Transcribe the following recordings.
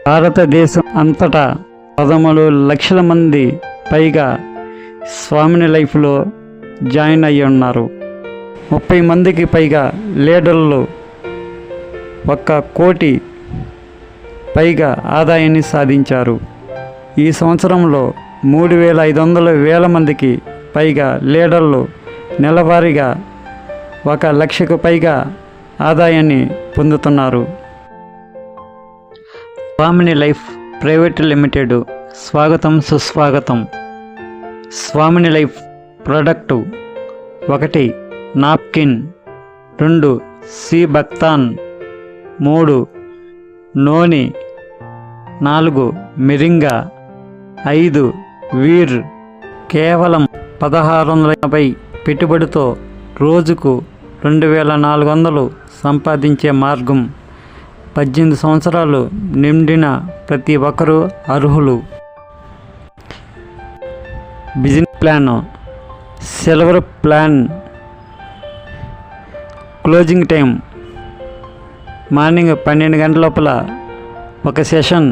భారతదేశం అంతటా 13 లక్షల మంది పైగా స్వామిని లైఫ్లో జాయిన్ అయ్యి ఉన్నారు. 30 మందికి పైగా లీడర్లు 1 కోటి పైగా ఆదాయాన్ని సాధించారు. ఈ సంవత్సరంలో 3,500 మందికి పైగా లీడర్లు నెలవారీగా 1 లక్షకు పైగా ఆదాయాన్ని పొందుతున్నారు. స్వామిని లైఫ్ ప్రైవేట్ లిమిటెడ్ స్వాగతం సుస్వాగతం. స్వామిని లైఫ్ ప్రోడక్టు 1 నాప్కిన్, 2 సి బక్తాన్, 3 నోని, 4 మిరింగా, 5 వీర్. కేవలం 1,680 పెట్టుబడితో రోజుకు 2,400 సంపాదించే మార్గం. 18 సంవత్సరాలు నిండిన ప్రతి ఒక్కరూ అర్హులు. Business plan, silver plan. Closing time morning 12 గంటల లోపల 1 సెషన్,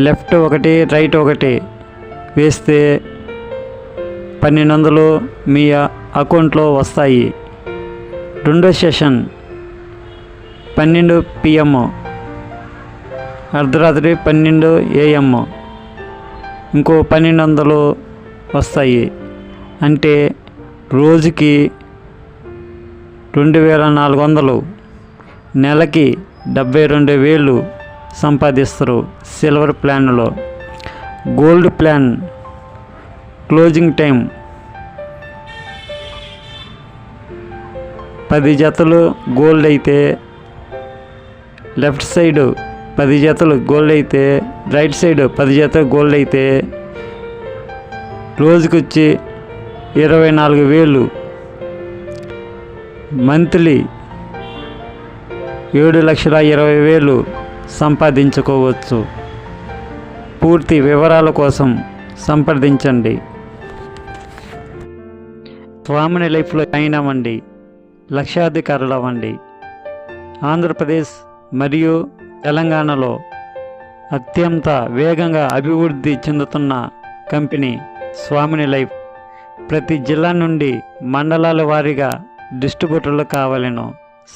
లెఫ్ట్ 1 రైట్ 1 వేస్తే 1,200 మీ అకౌంట్లో వస్తాయి. రెండో సెషన్ 12 PM, అర్ధరాత్రి 12 AM, ఇంకో 1,200 వస్తాయి. అంటే రోజుకి 2,400, నెలకి 72,000 సంపాదిస్తారు సిల్వర్ ప్లాన్లో. గోల్డ్ ప్లాన్ క్లోజింగ్ టైం 10 జతలు గోల్డ్ అయితే లెఫ్ట్ సైడ్ 10 జతలు గోల్డ్ అయితే రైట్ సైడ్ 10 జతలు గోల్డ్ అయితే రోజుకొచ్చి 24,000. మంత్లీ 7,20,000 సంపాదించుకోవచ్చు. పూర్తి వివరాల కోసం సంప్రదించండి. స్వామిని లైఫ్లో జాయిన్ అవ్వండి, లక్షాధికారులు అవ్వండి. ఆంధ్రప్రదేశ్ మరియు తెలంగాణలో అత్యంత వేగంగా అభివృద్ధి చెందుతున్న కంపెనీ స్వామిని లైఫ్. ప్రతి జిల్లా నుండి మండలాల వారీగా డిస్ట్రిబ్యూటర్లు కావాలను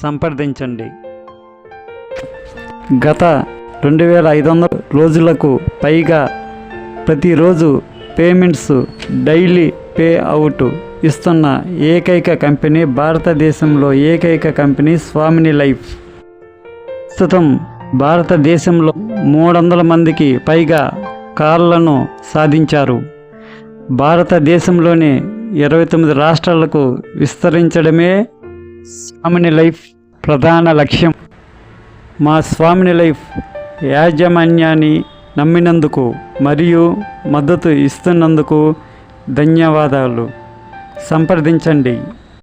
సంప్రదించండి. గత 2,500 రోజులకు పైగా ప్రతిరోజు పేమెంట్స్ డైలీ పే అవుట్ ఇస్తున్న ఏకైక కంపెనీ, భారతదేశంలో ఏకైక కంపెనీ స్వామిని లైఫ్. ప్రస్తుతం భారతదేశంలో 300 మందికి పైగా కార్లను సాధించారు. భారతదేశంలోని 29 రాష్ట్రాలకు విస్తరించడమే స్వామిని లైఫ్ ప్రధాన లక్ష్యం. మా స్వామిని లైఫ్ యాజమాన్యాన్ని నమ్మినందుకు మరియు మద్దతు ఇస్తున్నందుకు ధన్యవాదాలు. సంప్రదించండి.